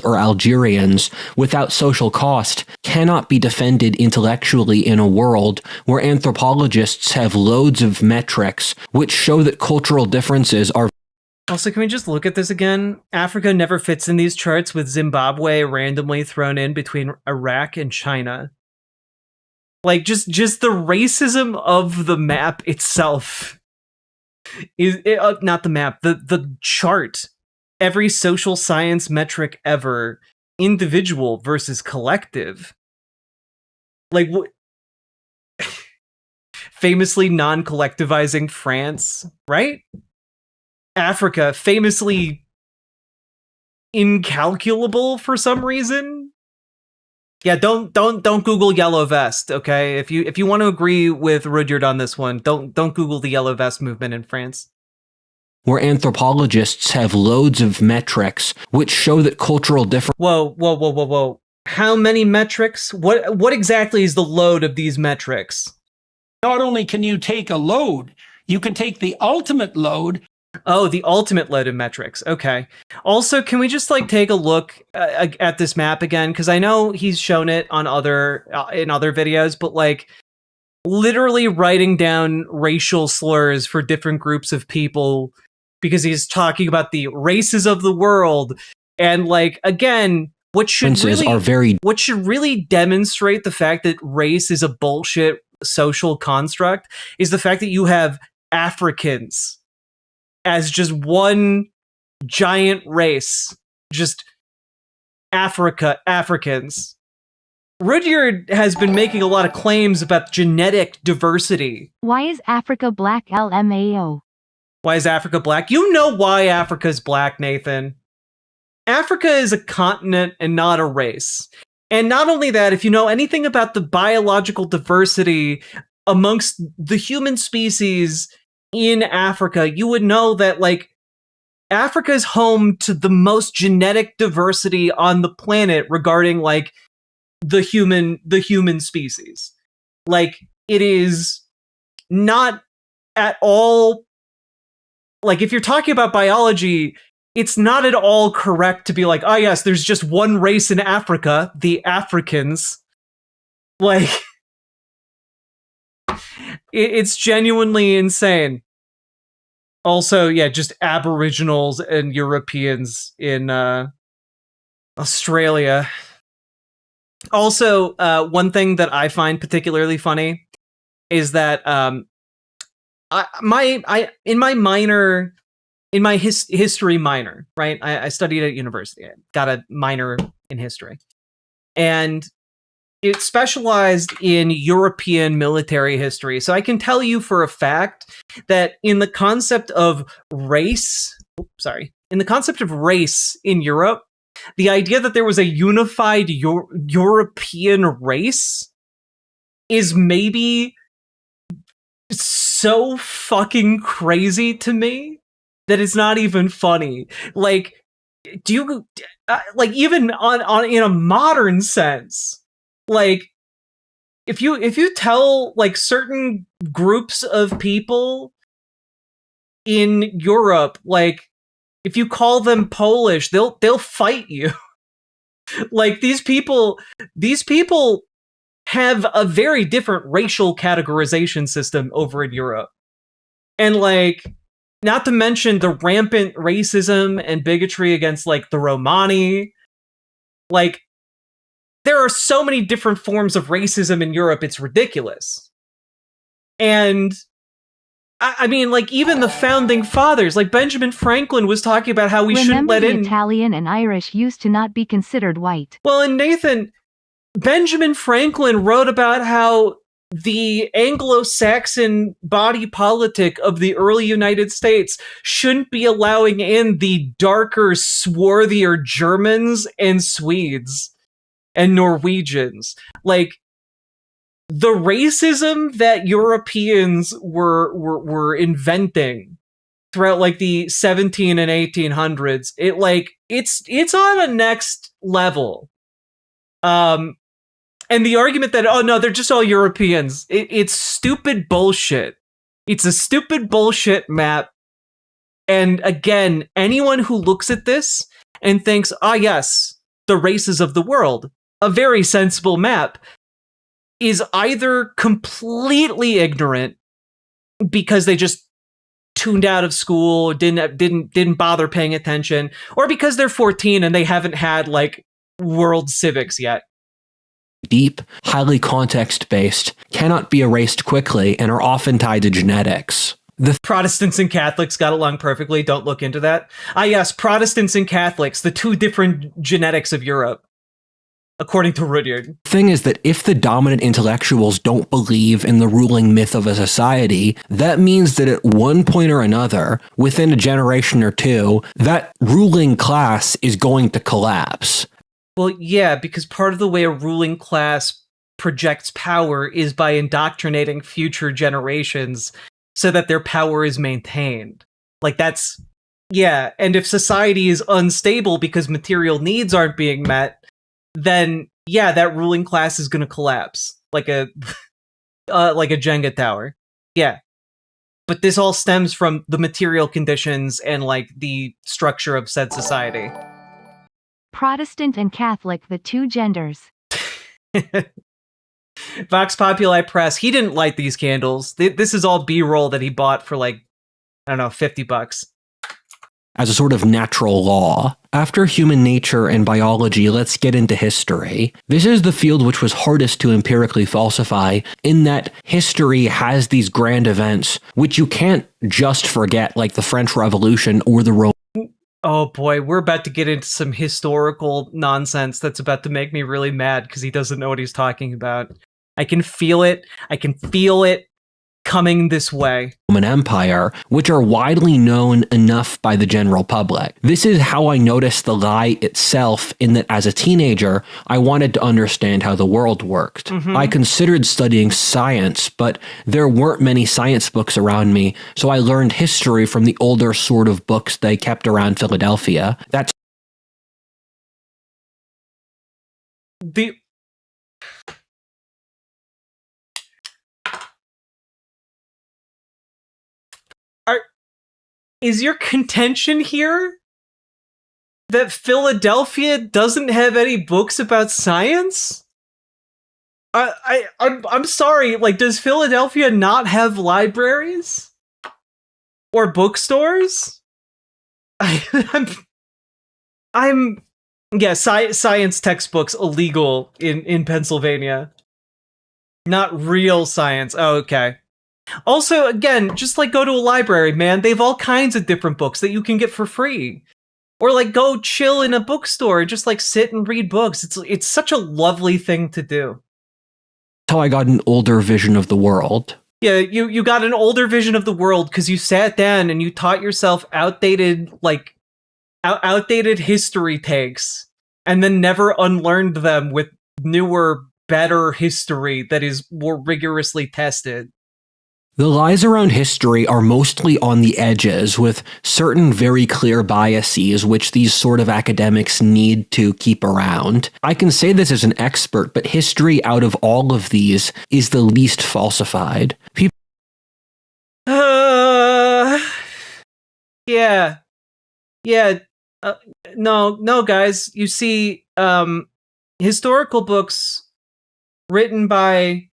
S2: Or Algerians, without social cost, cannot be defended intellectually in a world where anthropologists have loads of metrics which show that cultural differences are.
S1: Also, can we just look at this again? Africa never fits in these charts, with Zimbabwe randomly thrown in between Iraq and China. Like, just the racism of the map itself is not the map, the chart. Every social science metric ever, individual versus collective. Like, famously non-collectivizing France, right? Africa, famously incalculable for some reason. Yeah, don't Google yellow vest, okay? If you want to agree with Rudyard on this one, don't Google the yellow vest movement in France.
S2: Where anthropologists have loads of metrics which show that cultural difference.
S1: Whoa. How many metrics? What exactly is the load of these metrics?
S5: Not only can you take a load, you can take the ultimate load.
S1: Oh, the ultimate load of metrics. Okay. Also, can we just, like, take a look at this map again? Because I know he's shown it on in other videos, but, like, literally writing down racial slurs for different groups of people because he's talking about the races of the world. And, like, again, what should really demonstrate the fact that race is a bullshit social construct is the fact that you have Africans as just one giant race. Just Africans. Rudyard has been making a lot of claims about genetic diversity.
S3: Why is Africa black, LMAO?
S1: Why is Africa black? You know why Africa's black, Nathan. Africa is a continent and not a race. And not only that, if you know anything about the biological diversity amongst the human species in Africa, you would know that, like, Africa is home to the most genetic diversity on the planet regarding, like, the human species. Like, it is not at all, like, if you're talking about biology, it's not at all correct to be like, oh yes, there's just one race in Africa, the Africans. Like, it's genuinely insane. Also, yeah, just Aboriginals and Europeans in Australia. Also, one thing that I find particularly funny is that in my history minor, right? I studied at university. I got a minor in history. And it specialized in European military history. So I can tell you for a fact that in the concept of race, in the concept of race in Europe, the idea that there was a unified European race is maybe so fucking crazy to me that it's not even funny. Like, do you like even on in a modern sense? Like, if you tell like certain groups of people in Europe, like if you call them Polish, they'll fight you. Like these people have a very different racial categorization system over in Europe. And like, not to mention the rampant racism and bigotry against like the Romani. Like, there are so many different forms of racism in Europe, it's ridiculous. And I mean, like, even the founding fathers, like Benjamin Franklin was talking about how we shouldn't let in...
S3: Italian and Irish used to not be considered white.
S1: Well, and Nathan, Benjamin Franklin wrote about how the Anglo-Saxon body politic of the early United States shouldn't be allowing in the darker, swarthier Germans and Swedes and Norwegians. Like, the racism that Europeans were inventing throughout like the 17 and 1800s, it's on a next level. And the argument that, oh no, they're just all Europeans, it's stupid bullshit. It's a stupid bullshit map. And again, anyone who looks at this and thinks, ah yes, the races of the world, a very sensible map, is either completely ignorant because they just tuned out of school, didn't bother paying attention, or because they're 14 and they haven't had like world civics yet.
S2: Deep, highly context-based, cannot be erased quickly, and are often tied to genetics. The
S1: Protestants and Catholics got along perfectly. Don't look into that. Ah, yes, Protestants and Catholics, the two different genetics of Europe, according to Rudyard.
S2: thing is that if the dominant intellectuals don't believe in the ruling myth of a society, that means that at one point or another, within a generation or two, that ruling class is going to collapse.
S1: Well, yeah, because part of the way a ruling class projects power is by indoctrinating future generations so that their power is maintained. Like, that's... Yeah, and if society is unstable because material needs aren't being met, then, yeah, that ruling class is going to collapse. Like a Jenga tower. Yeah. But this all stems from the material conditions and, like, the structure of said society.
S3: Protestant and Catholic, the two genders.
S1: Vox Populi Press, he didn't light these candles. This is all B-roll that he bought for, like, I don't know, $50.
S2: As a sort of natural law. After human nature and biology, let's get into history. This is the field which was hardest to empirically falsify, in that history has these grand events which you can't just forget, like the French Revolution or the Roman.
S1: Oh boy, we're about to get into some historical nonsense that's about to make me really mad because he doesn't know what he's talking about. I can feel it. I can feel it coming this way.
S2: Roman Empire, which are widely known enough by the general public. This is how I noticed the lie itself, in that as a teenager, I wanted to understand how the world worked. I considered studying science, but there weren't many science books around me, so I learned history from the older sort of books they kept around Philadelphia. That's
S1: the... Is your contention here that Philadelphia doesn't have any books about science? I'm sorry, like, does Philadelphia not have libraries? Or bookstores? Science textbooks illegal in Pennsylvania. Not real science. Oh, okay. Also, again, just like go to a library, man. They have all kinds of different books that you can get for free. Or like go chill in a bookstore, just like sit and read books. It's such a lovely thing to do.
S2: how I got an older vision of the world.
S1: Yeah, you got an older vision of the world because you sat down and you taught yourself outdated history takes and then never unlearned them with newer, better history that is more rigorously tested.
S2: The lies around history are mostly on the edges, with certain very clear biases which these sort of academics need to keep around. I can say this as an expert, but history out of all of these is the least falsified.
S1: Yeah. No, guys. You see, historical books written by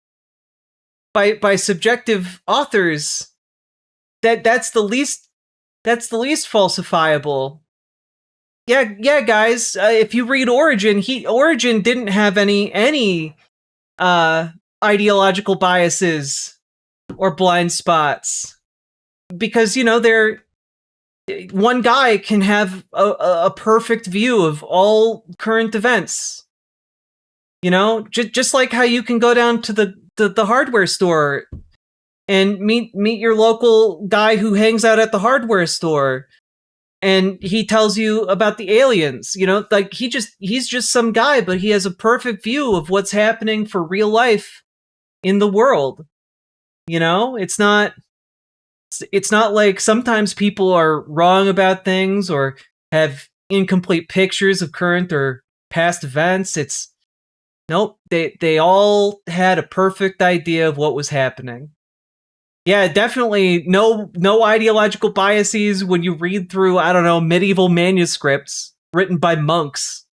S1: subjective authors, that's the least falsifiable. Yeah, guys. If you read Origin, Origin didn't have any ideological biases or blind spots, because one guy can have a perfect view of all current events. Just like how you can go down to the hardware store and meet your local guy who hangs out at the hardware store, and he tells you about the aliens. Like he's just some guy, but he has a perfect view of what's happening for real life in the world. It's not like sometimes people are wrong about things or have incomplete pictures of current or past events. Nope, they all had a perfect idea of what was happening. Yeah, definitely no ideological biases when you read through, I don't know, medieval manuscripts written by monks.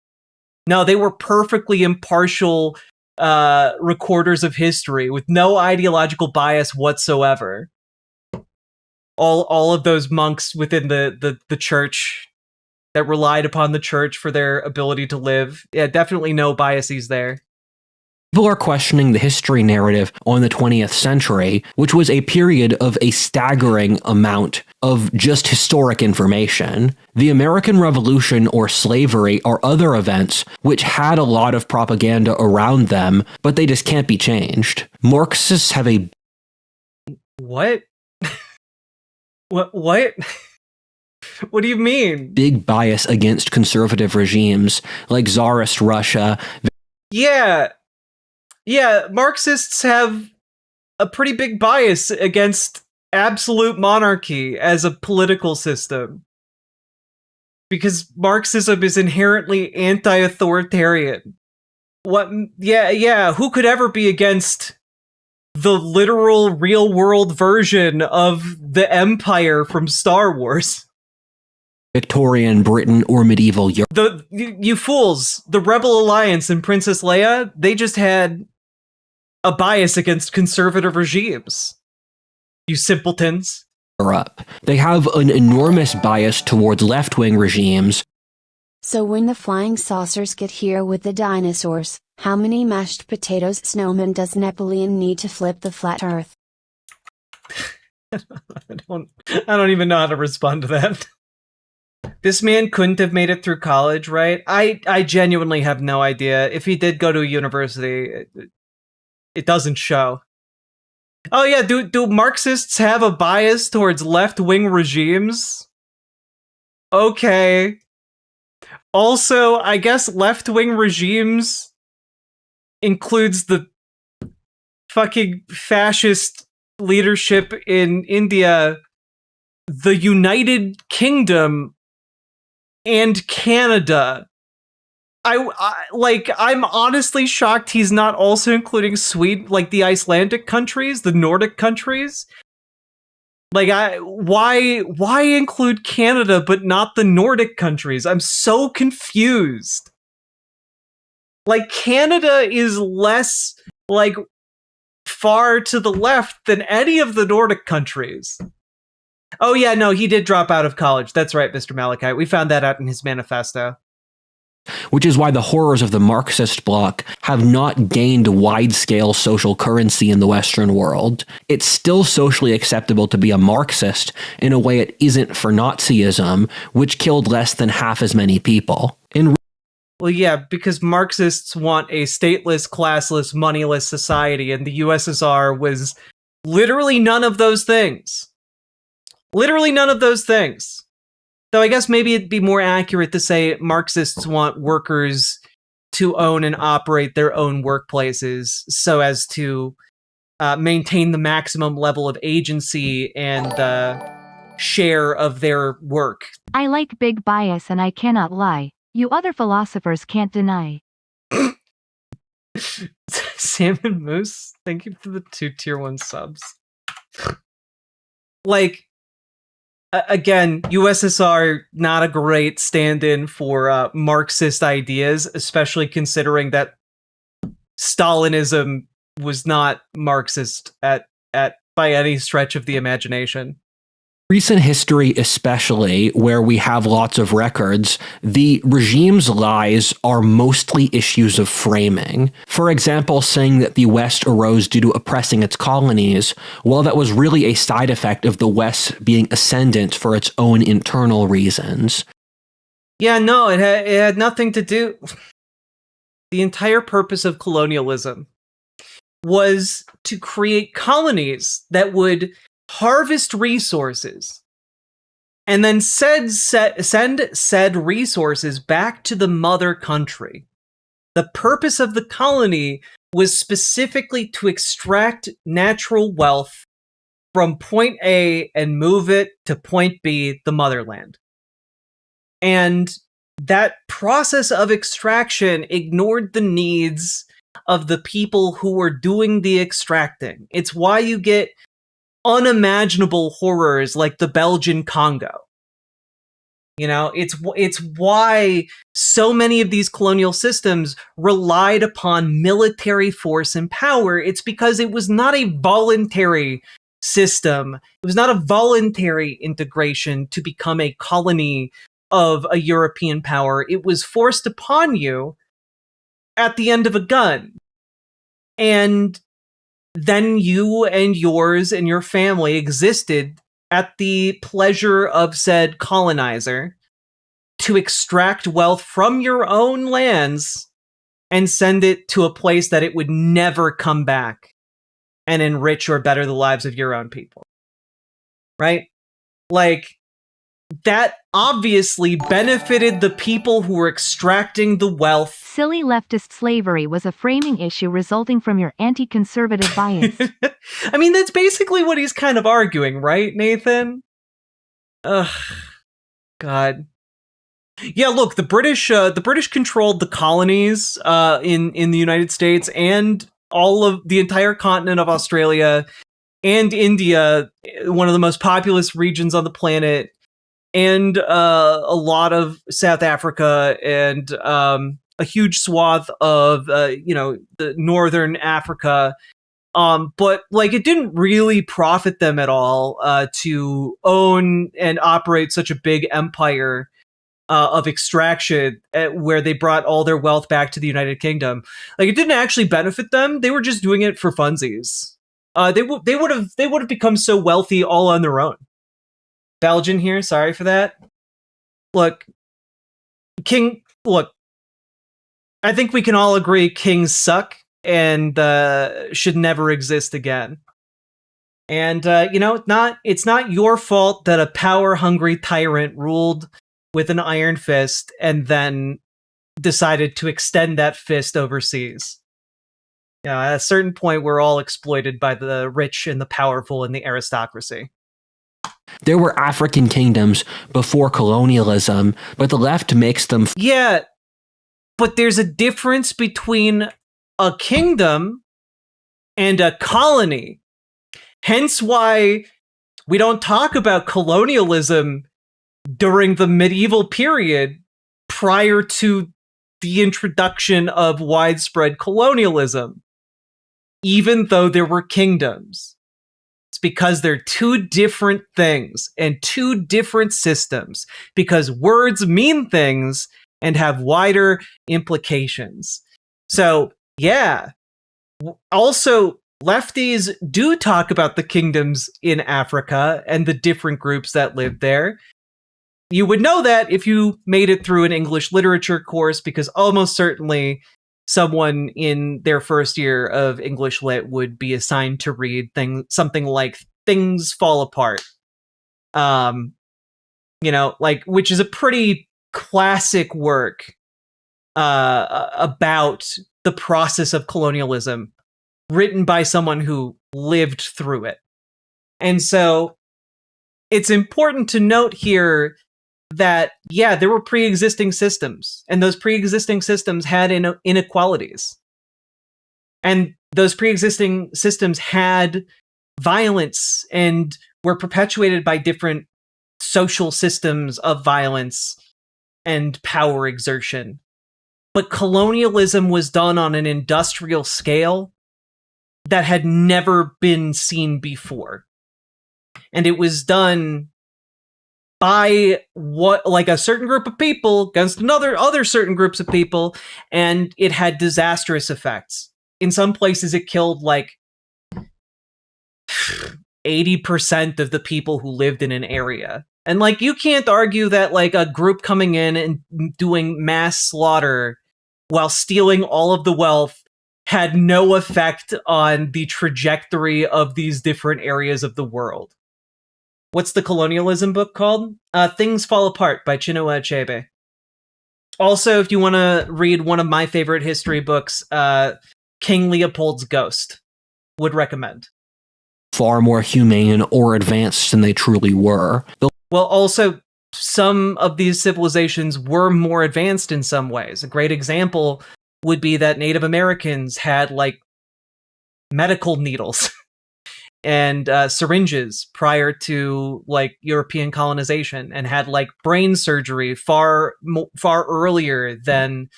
S1: No, they were perfectly impartial recorders of history with no ideological bias whatsoever. All of those monks within the church that relied upon the church for their ability to live. Yeah, definitely no biases there.
S2: People are questioning the history narrative on the 20th century, which was a period of a staggering amount of just historic information. The American Revolution or slavery are other events which had a lot of propaganda around them, but they just can't be changed. Marxists have a...
S1: What? What? What do you mean?
S2: Big bias against conservative regimes like Tsarist Russia.
S1: Yeah, Marxists have a pretty big bias against absolute monarchy as a political system, because Marxism is inherently anti-authoritarian. What? Yeah, who could ever be against the literal real-world version of the Empire from Star Wars?
S2: Victorian Britain or medieval Europe.
S1: You fools, the Rebel Alliance and Princess Leia, they just had a bias against conservative regimes. You simpletons.
S2: They have an enormous bias towards left-wing regimes.
S4: So when the flying saucers get here with the dinosaurs, how many mashed potatoes snowmen does Napoleon need to flip the flat earth?
S1: I don't even know how to respond to that. This man couldn't have made it through college, right? I genuinely have no idea. If he did go to a university, it doesn't show. Oh yeah, do Marxists have a bias towards left-wing regimes? Okay. Also, I guess left-wing regimes includes the fucking fascist leadership in India, the United Kingdom, and Canada. I'm honestly shocked he's not also including Sweden, like the Icelandic countries, the Nordic countries. Why include Canada but not the Nordic countries? I'm so confused. Like, Canada is less, far to the left than any of the Nordic countries. Oh yeah, no, he did drop out of college. That's right, Mr. Malachite. We found that out in his manifesto.
S2: Which is why the horrors of the Marxist bloc have not gained wide-scale social currency in the Western world. It's still socially acceptable to be a Marxist in a way it isn't for Nazism, which killed less than half as many people.
S1: Well, yeah, because Marxists want a stateless, classless, moneyless society, and the USSR was literally none of those things. Literally none of those things. Though I guess maybe it'd be more accurate to say Marxists want workers to own and operate their own workplaces so as to maintain the maximum level of agency and share of their work.
S3: I like big bias and I cannot lie. You other philosophers can't deny.
S1: Salmon Moose, thank you for the 2 tier 1 subs. Like, again, USSR, not a great stand-in for Marxist ideas, especially considering that Stalinism was not Marxist at by any stretch of the imagination.
S2: Recent history, especially where we have lots of records, the regime's lies are mostly issues of framing. For example, saying that the West arose due to oppressing its colonies, well, that was really a side effect of the West being ascendant for its own internal reasons.
S1: Yeah, no, it had nothing to do. The entire purpose of colonialism was to create colonies that would harvest resources and then send said resources back to the mother country. The purpose of the colony was specifically to extract natural wealth from point A and move it to point B, the motherland. And that process of extraction ignored the needs of the people who were doing the extracting. It's why you get unimaginable horrors like the Belgian Congo. You know, it's why so many of these colonial systems relied upon military force and power. It's because it was not a voluntary system. It was not a voluntary integration to become a colony of a European power. It was forced upon you at the end of a gun. And then you and yours and your family existed at the pleasure of said colonizer to extract wealth from your own lands and send it to a place that it would never come back and enrich or better the lives of your own people. Right? Like, that obviously benefited the people who were extracting the wealth.
S3: Silly leftist slavery was a framing issue resulting from your anti-conservative bias.
S1: I mean, that's basically what he's kind of arguing, right, Nathan? Ugh, God. Yeah, look, the British controlled the colonies in the United States and all of the entire continent of Australia and India, one of the most populous regions on the planet, and a lot of South Africa and a huge swath of the northern Africa. But like, it didn't really profit them at all to own and operate such a big empire of extraction where they brought all their wealth back to the United Kingdom. Like, it didn't actually benefit them. They were just doing it for funsies. They would have become so wealthy all on their own. Belgian here, sorry for that. Look, I think we can all agree kings suck and should never exist again. And it's not your fault that a power-hungry tyrant ruled with an iron fist and then decided to extend that fist overseas. At a certain point, we're all exploited by the rich and the powerful and the aristocracy.
S2: There were African kingdoms before colonialism, but the left makes them...
S1: Yeah, but there's a difference between a kingdom and a colony. Hence why we don't talk about colonialism during the medieval period prior to the introduction of widespread colonialism, even though there were kingdoms. It's because they're two different things and two different systems, because words mean things and have wider implications. So, yeah. Also, lefties do talk about the kingdoms in Africa and the different groups that lived there. you would know that if you made it through an English literature course, because almost certainly someone in their first year of English lit would be assigned to read something like Things Fall Apart. Which is a pretty classic work about the process of colonialism, written by someone who lived through it. And so it's important to note here that, yeah, there were pre-existing systems, and those pre-existing systems had inequalities. And those pre-existing systems had violence and were perpetuated by different social systems of violence and power exertion. But colonialism was done on an industrial scale that had never been seen before. And it was done by a certain group of people against other certain groups of people, and it had disastrous effects. In some places it killed 80% of the people who lived in an area. And you can't argue that a group coming in and doing mass slaughter while stealing all of the wealth had no effect on the trajectory of these different areas of the world. What's the colonialism book called? Things Fall Apart by Chinua Achebe. Also, if you want to read one of my favorite history books, King Leopold's Ghost, would recommend.
S2: Far more humane or advanced than they truly were.
S1: Well, also, some of these civilizations were more advanced in some ways. A great example would be that Native Americans had medical needles and syringes prior to European colonization, and had brain surgery far earlier than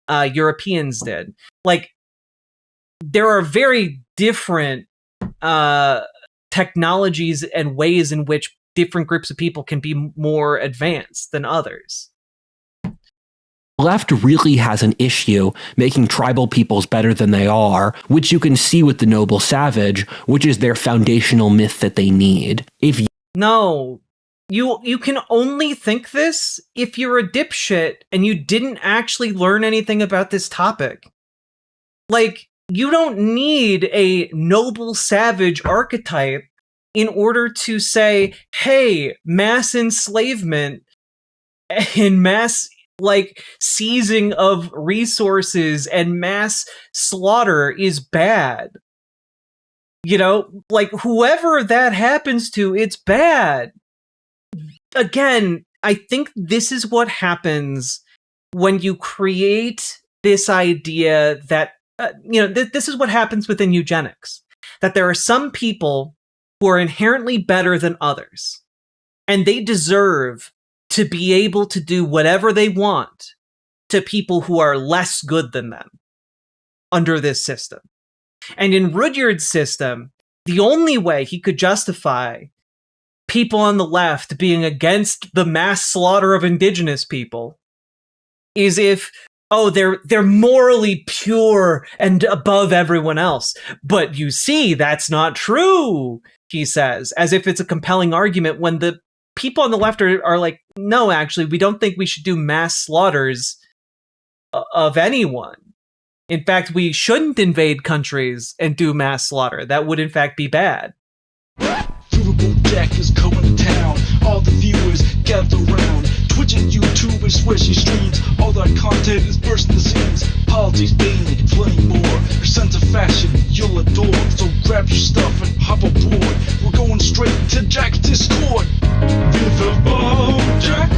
S1: Europeans did. There are very different technologies and ways in which different groups of people can be more advanced than others.
S2: The left really has an issue making tribal peoples better than they are, which you can see with the noble savage, which is their foundational myth that they need.
S1: No, you can only think this if you're a dipshit and you didn't actually learn anything about this topic. You don't need a noble savage archetype in order to say, hey, mass enslavement and mass seizing of resources and mass slaughter is bad. Whoever that happens to, it's bad. Again, I think this is what happens when you create this idea that, this is what happens within eugenics, that there are some people who are inherently better than others, and they deserve to be able to do whatever they want to people who are less good than them under this system. And in Rudyard's system, the only way he could justify people on the left being against the mass slaughter of indigenous people is if, they're morally pure and above everyone else. But you see, that's not true, he says, as if it's a compelling argument, when the people on the left are no, actually, we don't think we should do mass slaughters of anyone. In fact, we shouldn't invade countries and do mass slaughter. That would, in fact, be bad.
S6: Riverboat Jack is coming to town. All the viewers gather around. Twitch and YouTube and swishy streams. All that content is bursting the seams. Politics, gaming, plenty more. Your sense of fashion you'll adore. So grab your stuff and hop aboard. We're going straight to Jack's Discord. Riverboat Jack.